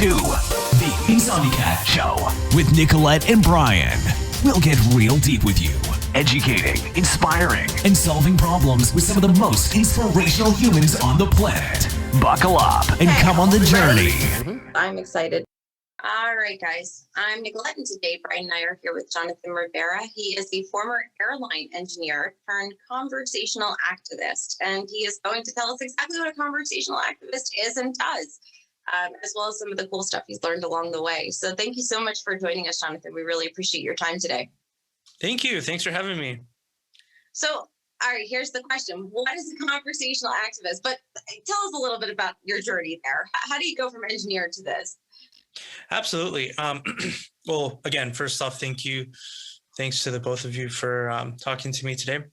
to The Insomniac Show with Nicolette and Brian. We'll get real deep with you, educating, inspiring, and solving problems with some of the most inspirational humans on the planet. Buckle up and come on the journey. I'm excited. All right, guys. I'm Nicolette, and today Brian and I are here with Jonathan Rivera. He is a former airline engineer turned conversational activist, and he is going to tell us exactly what a conversational activist is and does, as well as some of the cool stuff he's learned along the way. So thank you so much for joining us, Jonathan. We really appreciate your time today. Thank you. Thanks for having me. So, all right, here's the question. What is a conversational activist? But tell us a little bit about your journey there. How do you go from engineer to this? Absolutely. Well, again, first off, thank you. Thanks to the both of you for talking to me today.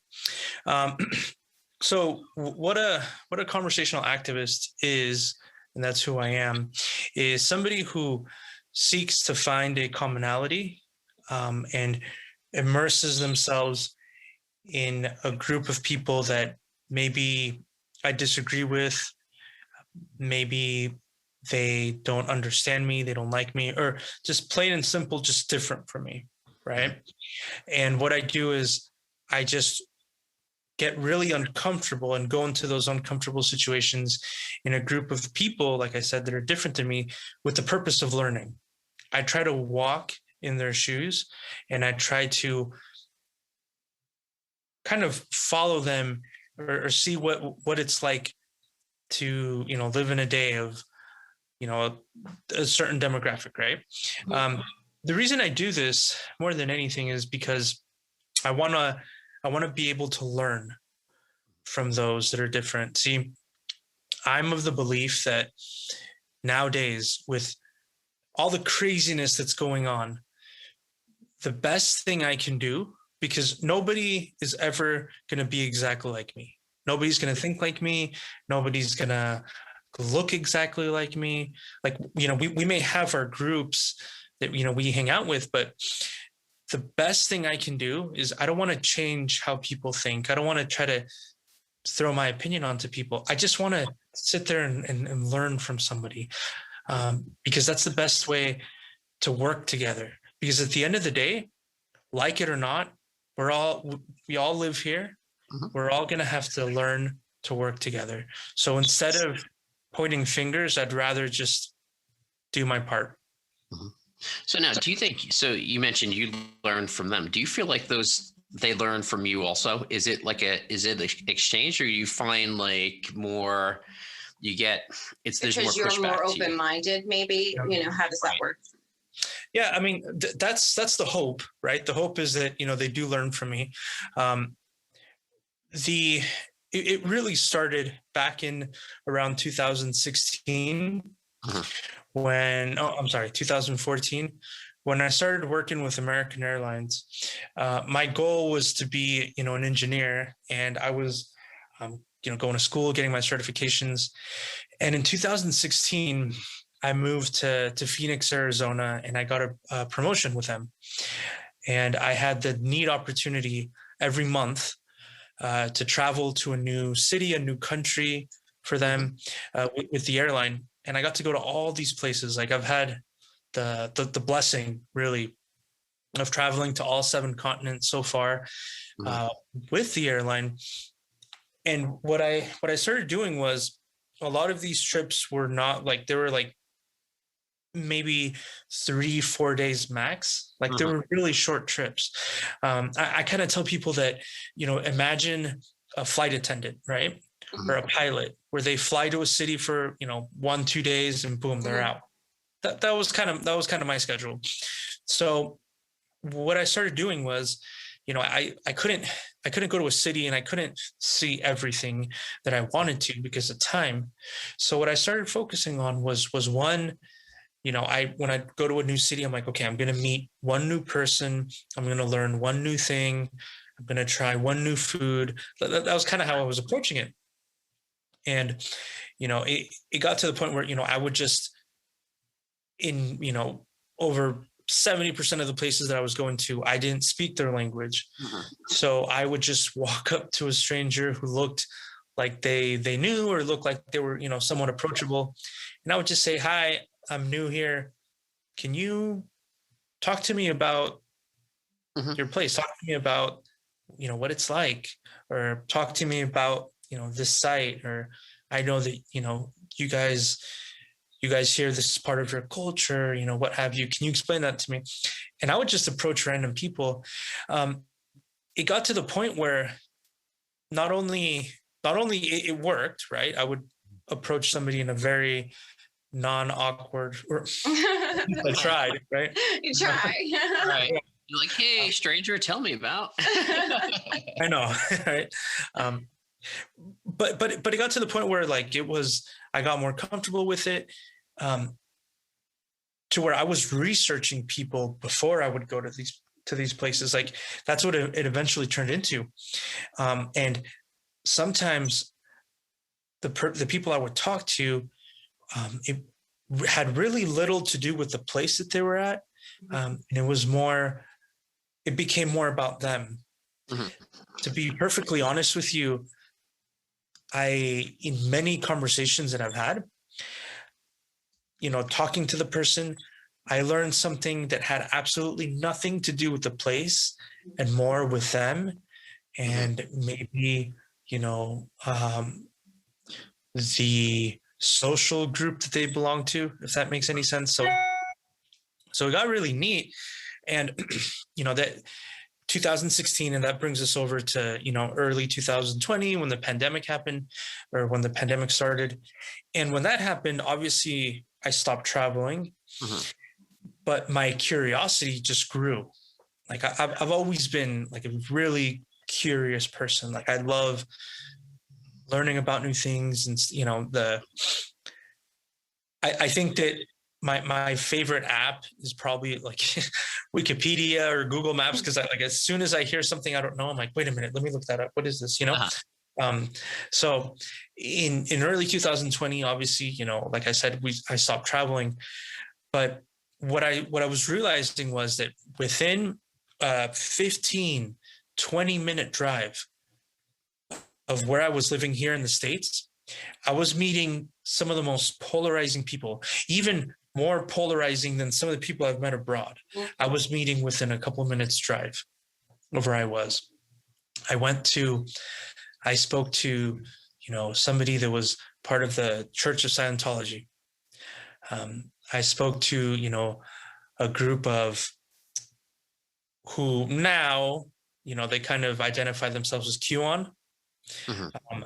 So what a conversational activist is, and that's who I am, is somebody who seeks to find a commonality and immerses themselves in a group of people that maybe I disagree with, maybe they don't understand me, they don't like me, or just plain and simple, just different from me, right? And what I do is I just get really uncomfortable and go into those uncomfortable situations in a group of people, like I said, that are different than me with the purpose of learning. I try to walk in their shoes and I try to kind of follow them or see what it's like to, live in a day of, a certain demographic, right? The reason I do this more than anything is because I want to be able to learn from those that are different. See, I'm of the belief that nowadays, with all the craziness that's going on, the best thing I can do, because nobody is ever going to be exactly like me. Nobody's going to think like me. Nobody's going to look exactly like me. Like, we may have our groups that, we hang out with, but the best thing I can do is I don't want to change how people think. I don't want to try to throw my opinion onto people. I just want to sit there and learn from somebody, because that's the best way to work together. Because at the end of the day, like it or not, we all live here. Mm-hmm. We're all going to have to learn to work together. So instead of pointing fingers, I'd rather just do my part. Mm-hmm. So now, do you think, so you mentioned you learned from them. Do you feel like they learn from you also? Is it an exchange, or you find like more, there's more pushback? Because you're more open-minded, maybe, how does that work? Yeah, I mean, that's the hope, right? The hope is that, they do learn from me. It really started back in around 2016 uh-huh. 2014, when I started working with American Airlines. My goal was to be, an engineer, and I was, going to school, getting my certifications. And in 2016, I moved to Phoenix, Arizona, and I got a promotion with them. And I had the neat opportunity every month to travel to a new city, a new country for them with the airline. And I got to go to all these places. Like, I've had the blessing, really, of traveling to all 7 continents so far with the airline. And what I started doing was, a lot of these trips were not like, they were like maybe 3-4 days max. Like they were really short trips. I kind of tell people that, imagine a flight attendant, right? Or a pilot, where they fly to a city for, 1-2 days and boom, they're out. That was kind of my schedule. So what I started doing was, I couldn't go to a city and I couldn't see everything that I wanted to because of time. So what I started focusing on was one, when I go to a new city, I'm like, okay, I'm going to meet one new person. I'm going to learn one new thing. I'm going to try one new food. That was kind of how I was approaching it. And, it got to the point where, I would just over 70% of the places that I was going to, I didn't speak their language. So I would just walk up to a stranger who looked like they knew or looked like they were, somewhat approachable. And I would just say, hi, I'm new here. Can you talk to me about your place? Talk to me about, what it's like, or talk to me about, this site, or I know that, you guys here, this is part of your culture, what have you. Can you explain that to me? And I would just approach random people. It got to the point where not only it worked, right? I would approach somebody in a very non-awkward, or I tried, right? You try. Right. You're like, hey, stranger, tell me about. I know, right? But it got to the point where like I got more comfortable with it, to where I was researching people before I would go to these places. Like that's what it eventually turned into. And sometimes the people I would talk to, it had really little to do with the place that they were at. And it became more about them. Mm-hmm. To be perfectly honest with you, in many conversations that I've had, talking to the person, I learned something that had absolutely nothing to do with the place and more with them. And maybe, the social group that they belong to, if that makes any sense. So it got really neat. And, that 2016, and that brings us over to, early 2020, when the pandemic happened, or when the pandemic started. And when that happened, obviously I stopped traveling, but my curiosity just grew. Like I've always been like a really curious person. Like I love learning about new things, and I think that my favorite app is probably like Wikipedia or Google Maps, because as soon as I hear something I don't know, I'm like, wait a minute, let me look that up. What is this? So in early 2020, obviously, like I said, I stopped traveling. But what I was realizing was that within 15, 20-minute drive of where I was living here in the States, I was meeting some of the most polarizing people, even more polarizing than some of the people I've met abroad. I was meeting within a couple of minutes drive of where I was. I spoke to, somebody that was part of the Church of Scientology. I spoke to, a group of who now, they kind of identify themselves as QAnon.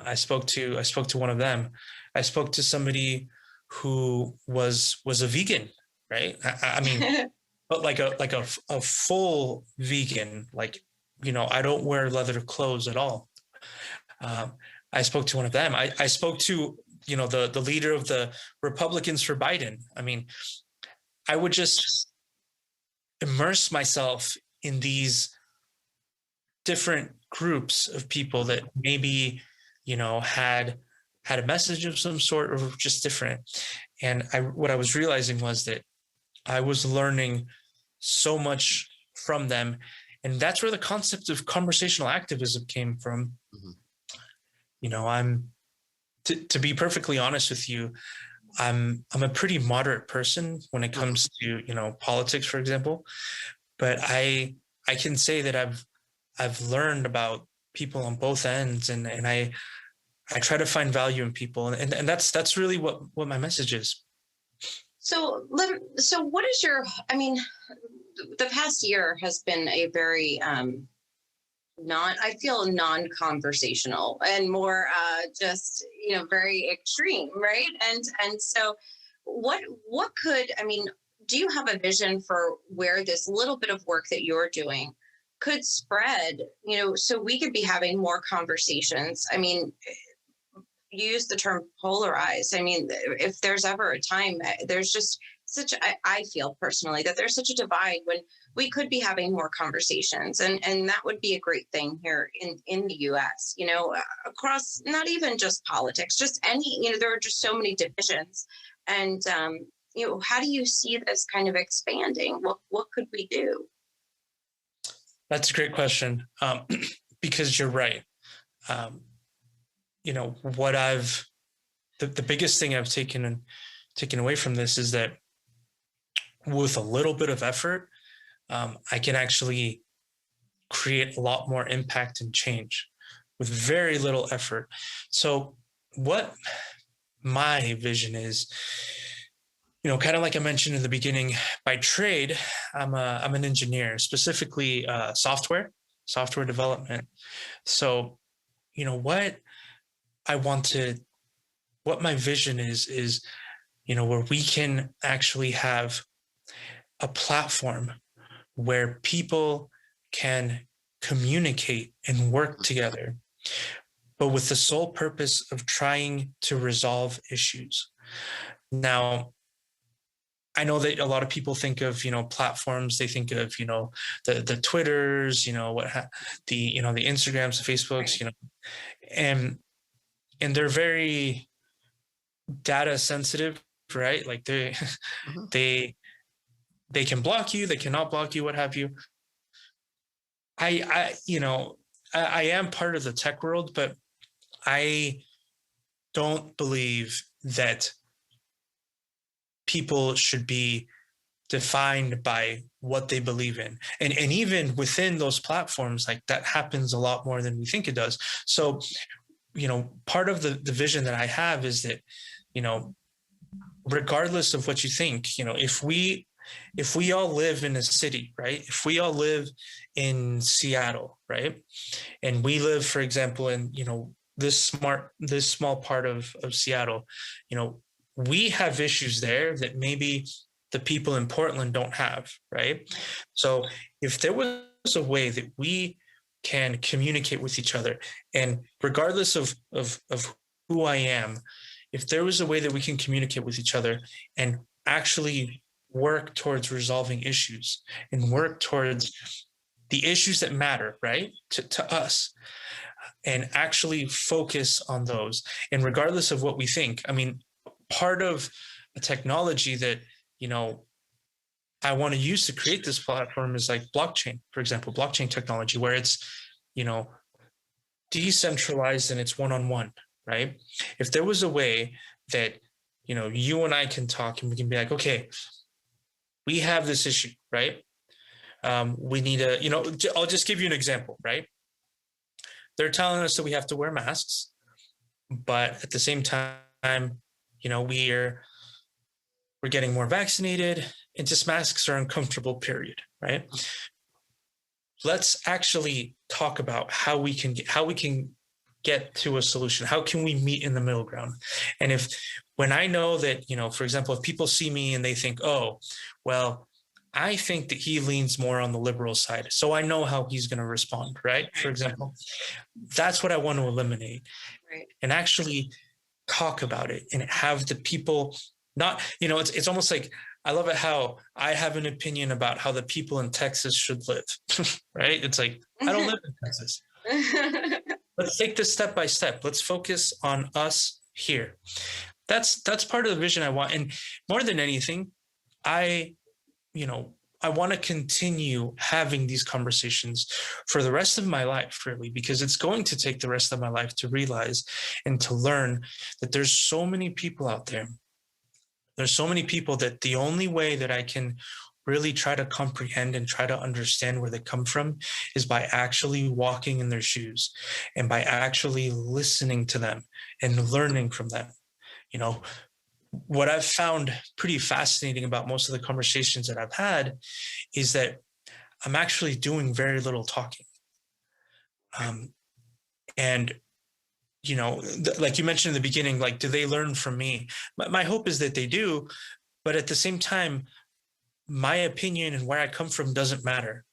I spoke to one of them. I spoke to somebody who was a vegan, right? I mean, but like a full vegan, like, I don't wear leather clothes at all. I spoke to one of them. I spoke to, the leader of the Republicans for Biden. I mean, I would just immerse myself in these different groups of people that maybe, had a message of some sort, or just different. And what I was realizing was that I was learning so much from them. And that's where the concept of conversational activism came from. I'm, to be perfectly honest with you, I'm a pretty moderate person when it comes to, politics, for example, but I can say that I've learned about people on both ends, and I try to find value in people, and that's really what my message is. So what is the past year has been a very non-conversational and more just very extreme, right? And so what could, do you have a vision for where this little bit of work that you're doing could spread, so we could be having more conversations? You use the term polarized. If there's ever a time, there's just I feel personally that there's such a divide when we could be having more conversations, and that would be a great thing here in the US, across not even just politics, just any, there are just so many divisions. And, how do you see this kind of expanding? What could we do? That's a great question, because you're right. The biggest thing I've taken away from this is that with a little bit of effort, I can actually create a lot more impact and change with very little effort. So what my vision is, kind of like I mentioned in the beginning, by trade, I'm an engineer, specifically software development. So, what I want to, what my vision is, where we can actually have a platform where people can communicate and work together, but with the sole purpose of trying to resolve issues. Now, I know that a lot of people think of, platforms. They think of, the Twitters, the Instagrams, the Facebooks, and they're very data sensitive, right? Like Mhm. they can block you, they cannot block you, what have you. I am part of the tech world, but I don't believe that people should be defined by what they believe in. And even within those platforms, like that happens a lot more than we think it does. So, part of the vision that I have is that, regardless of what you think, if we all live in a city, right? If we all live in Seattle, right? And we live, for example, in, this small part of Seattle, we have issues there that maybe the people in Portland don't have, right? So if there was a way that we can communicate with each other, and regardless of who I am, if there was a way that we can communicate with each other and actually work towards resolving issues and work towards the issues that matter, right, to us, and actually focus on those. And regardless of what we think, I mean, part of a technology that, I want to use to create this platform is like blockchain, for example, blockchain technology, where it's, decentralized and it's one-on-one, right? If there was a way that, you and I can talk and we can be like, okay, we have this issue, right? We need I'll just give you an example, right? They're telling us that we have to wear masks, but at the same time, we're getting more vaccinated, and just masks are uncomfortable, period, right? Let's actually talk about how we can get to a solution. How can we meet in the middle ground? And when I know that, for example, if people see me and they think, oh, well, I think that he leans more on the liberal side, so I know how he's going to respond, right? For example, that's what I want to eliminate, Right. and actually talk about it and have the people not, it's almost like, I love it how I have an opinion about how the people in Texas should live, right? It's like, I don't live in Texas. Let's take this step by step. Let's focus on us here. That's part of the vision I want. And more than anything, I want to continue having these conversations for the rest of my life, really, because it's going to take the rest of my life to realize and to learn that there's so many people out there. There's so many people that the only way that I can really try to comprehend and try to understand where they come from is by actually walking in their shoes and by actually listening to them and learning from them. What I've found pretty fascinating about most of the conversations that I've had is that I'm actually doing very little talking. And, like you mentioned in the beginning, like, do they learn from me? My hope is that they do, but at the same time, my opinion and where I come from doesn't matter,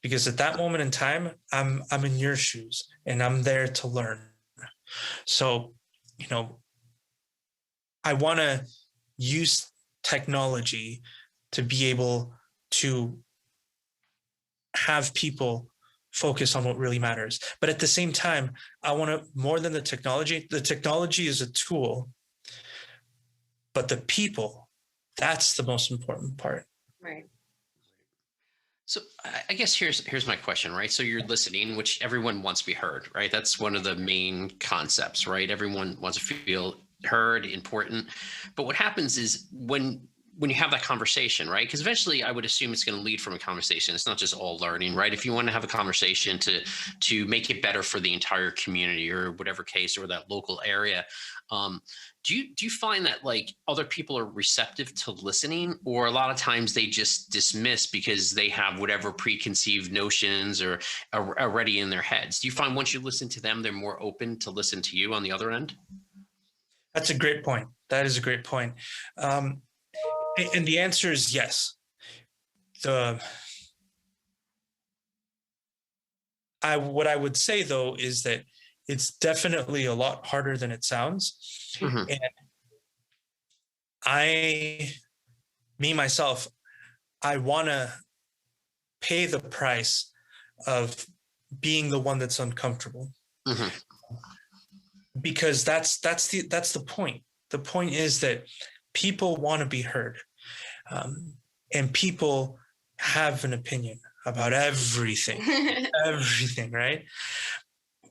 because at that moment in time, I'm in your shoes and I'm there to learn. So, I want to use technology to be able to have people focus on what really matters. But at the same time, I want to, more than the technology is a tool, but the people, that's the most important part. Right. So I guess here's my question, right? So you're listening, which everyone wants to be heard, right? That's one of the main concepts, right? Everyone wants to feel heard, important. But what happens is when when you have that conversation, right? Because eventually I would assume it's going to lead from a conversation. It's not just all learning, right? If you want to have a conversation to make it better for the entire community or whatever case, or that local area, do you find that like other people are receptive to listening, or a lot of times they just dismiss because they have whatever preconceived notions or are already in their heads? Do you find once you listen to them, they're more open to listen to you on the other end? That's a great point. That is a great point. And the answer is yes. What I would say though is that it's definitely a lot harder than it sounds. Mhm. And myself, I want to pay the price of being the one that's uncomfortable, Mhm. because that's the point. The point is that people want to be heard, and people have an opinion about everything, right?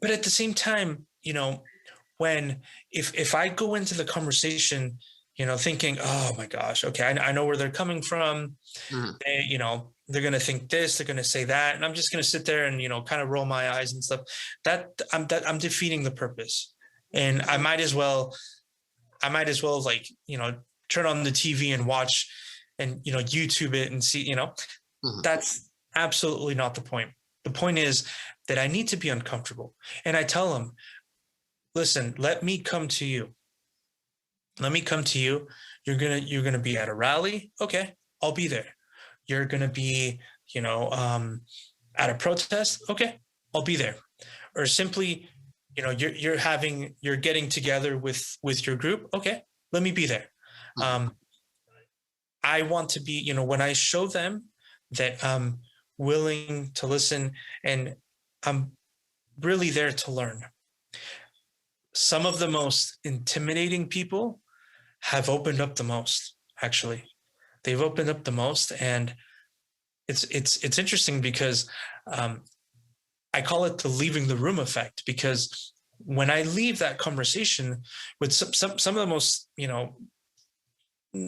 But at the same time, when if I go into the conversation, thinking, oh my gosh, okay, I know where they're coming from. Mhm. They're going to think this, they're going to say that, and I'm just going to sit there and kind of roll my eyes and stuff. I'm defeating the purpose, and I might as well like turn on the TV and watch and YouTube it and see. Mhm. That's absolutely not the point. The point is that I need to be uncomfortable, and I tell them, listen, let me come to you. Let me come to you. You're gonna be at a rally. Okay, I'll be there. You're gonna be, at a protest. Okay, I'll be there. Or simply, you're getting together with your group. Okay, let me be there. I want to be, when I show them that I'm willing to listen and I'm really there to learn. Some of the most intimidating people have opened up the most, actually. They've opened up the most, and it's interesting because I call it the leaving the room effect, because when I leave that conversation with some of the most,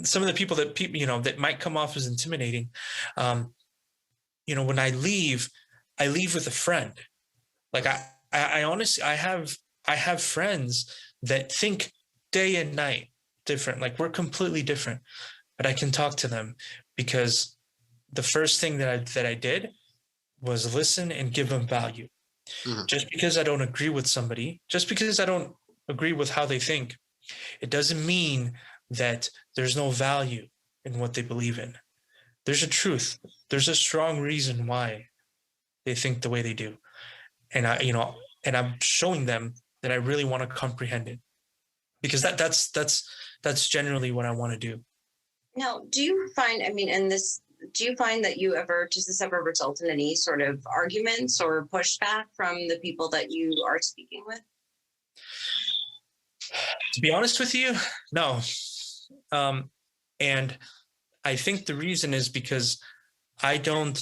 some of the people that might come off as intimidating, when I leave with a friend. Like I honestly, I have friends that think day and night different. Like we're completely different, but I can talk to them because the first thing that I did was listen and give them value. Mhm. Just because I don't agree with somebody, just because I don't agree with how they think, it doesn't mean that there's no value in what they believe in. There's a truth. There's a strong reason why they think the way they do. And I'm showing them that I really want to comprehend it, because that's generally what I want to do. Now, do you find, do you find that does this ever result in any sort of arguments or pushback from the people that you are speaking with? To be honest with you, no. And I think the reason is because I don't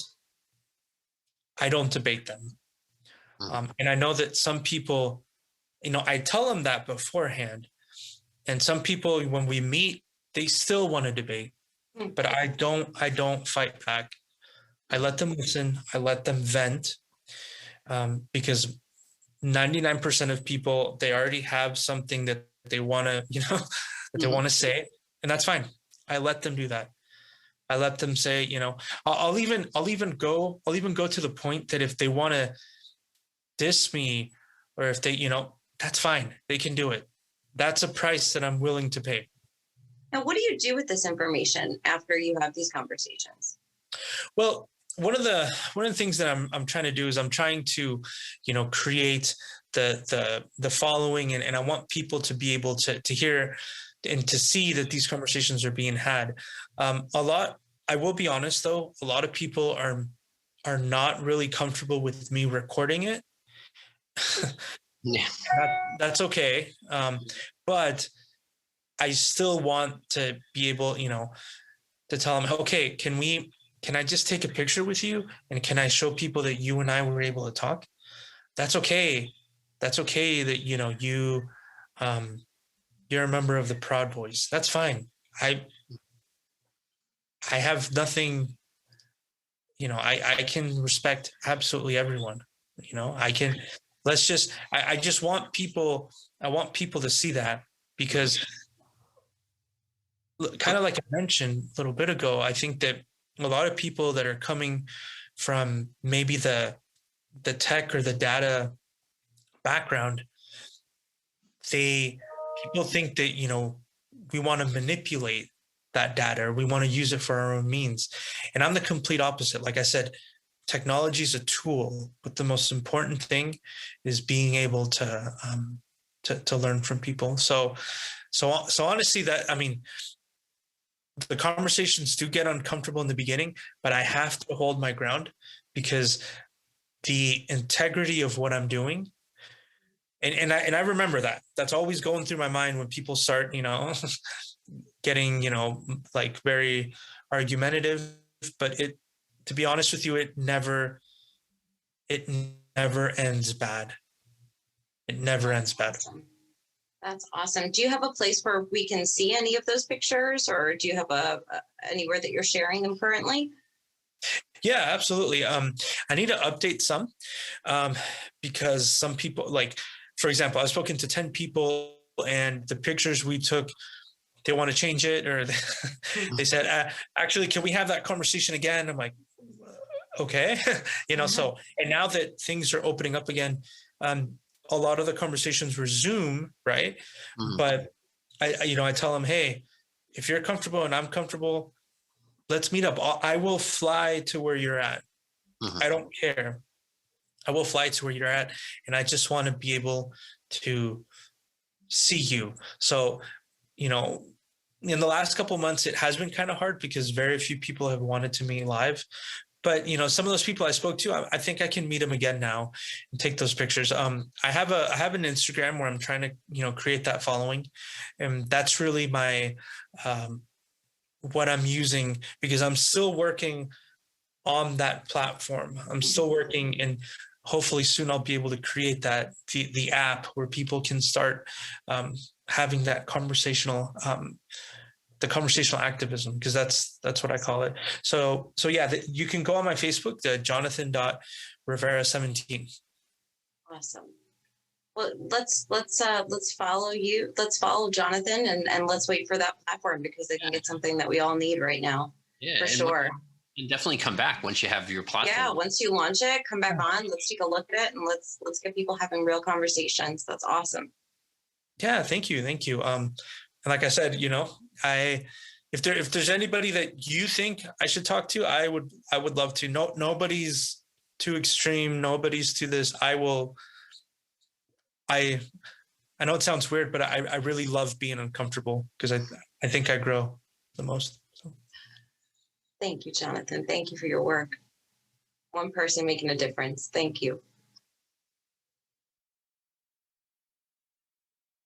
debate them. And I know that some people, I tell them that beforehand. And some people, when we meet, they still want to debate. But I don't fight back. I let them listen. I let them vent, because 99% of people, they already have something that they want to, that they want to say, and that's fine. I let them do that. I let them say, I'll even go to the point that if they want to diss me, or if they, that's fine. They can do it. That's a price that I'm willing to pay. Now, what do you do with this information after you have these conversations? Well, one of the things that I'm trying to do is I'm trying to, create the following, and I want people to be able to hear and to see that these conversations are being had. I will be honest though, a lot of people are not really comfortable with me recording it. Yeah. That's okay. But I still want to be able, to tell them, okay, can I just take a picture with you? And can I show people that you and I were able to talk? That's okay. That's okay that, you're a member of the Proud Boys. That's fine. I have nothing, I can respect absolutely everyone. I can, I just want people, I want people to see that, because kind of like I mentioned a little bit ago, I think that a lot of people that are coming from maybe the tech or the data background, people think that, we want to manipulate that data, or we want to use it for our own means. And I'm the complete opposite. Like I said, technology is a tool, but the most important thing is being able to learn from people. So honestly, that, I mean, the conversations do get uncomfortable in the beginning, but I have to hold my ground, because the integrity of what I'm doing, and I remember that's always going through my mind when people start, getting, like very argumentative. But to be honest with you, it never ends bad. It never ends bad. Awesome. That's awesome. Do you have a place where we can see any of those pictures, or do you have anywhere that you're sharing them currently? Yeah, absolutely. I need to update some, because some people, like, for example, I've spoken to 10 people, and the pictures we took, they want to change it, or they said, actually, can we have that conversation again? I'm like, okay. So, and now that things are opening up again, a lot of the conversations were Zoom, right? But I tell them, hey, if you're comfortable and I'm comfortable, let's meet up. I will fly to where you're at. I don't care. I will fly to where you're at, and I just want to be able to see you. So, in the last couple of months, it has been kind of hard, because very few people have wanted to meet live. But some of those people I spoke to, I think I can meet them again now and take those pictures. I have an Instagram where I'm trying to create that following, and that's really my what I'm using, because I'm still working on that platform. I'm still working, and hopefully soon I'll be able to create the app where people can start having that conversational the conversational activism, because that's what I call it. So yeah, you can go on my Facebook, Jonathan.Rivera17. Awesome. Well, let's follow you. Let's follow Jonathan, and let's wait for that platform, because I think it's something that we all need right now. Yeah, for sure. And definitely come back once you have your platform. Yeah, once you launch it, come back on. Let's take a look at it, and let's get people having real conversations. That's awesome. Yeah, thank you. And like I said, if there's anybody that you think I should talk to, I would love to. No, nobody's too extreme. Nobody's to this. I know it sounds weird, but I really love being uncomfortable, because I think I grow the most. So. Thank you, Jonathan. Thank you for your work. One person making a difference. Thank you.